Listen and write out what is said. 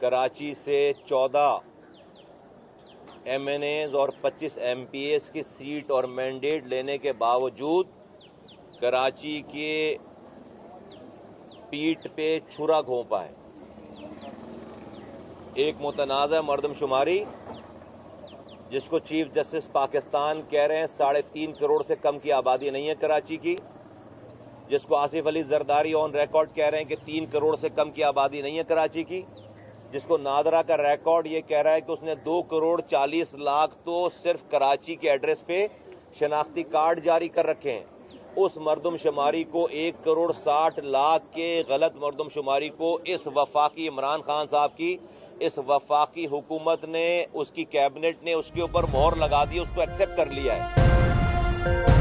कराची से 14 MNAs और 25 MPAs की सीट और मैंडेट लेने के बावजूद कराची के पीठ पे छुरा घोंपा है। एक मुतनाज़ा मर्दमशुमारी जिसको चीफ जस्टिस पाकिस्तान कह रहे हैं 3.5 करोड़ से कम की आबादी नहीं है कराची की, जिसको आसिफ अली जरदारी ऑन रिकॉर्ड कह रहे हैं कि 3 करोड़ से कम की आबादी नहीं है कराची की, जिसको नादरा का रिकॉर्ड ये कह रहा है कि उसने 2 करोड़ 40 लाख तो सिर्फ कराची के एड्रेस पे शनाख्ती कार्ड जारी कर रखे हैं। उस मर्दमशुमारी को 1 करोड़ 60 लाख के गलत मर्दमशुमारी को इस वफाकी इमरान खान साहब की इस वफाकी हुकूमत ने, उसकी कैबिनेट ने उसके ऊपर मोहर लगा दी, उसको एक्सेप्ट कर लिया है।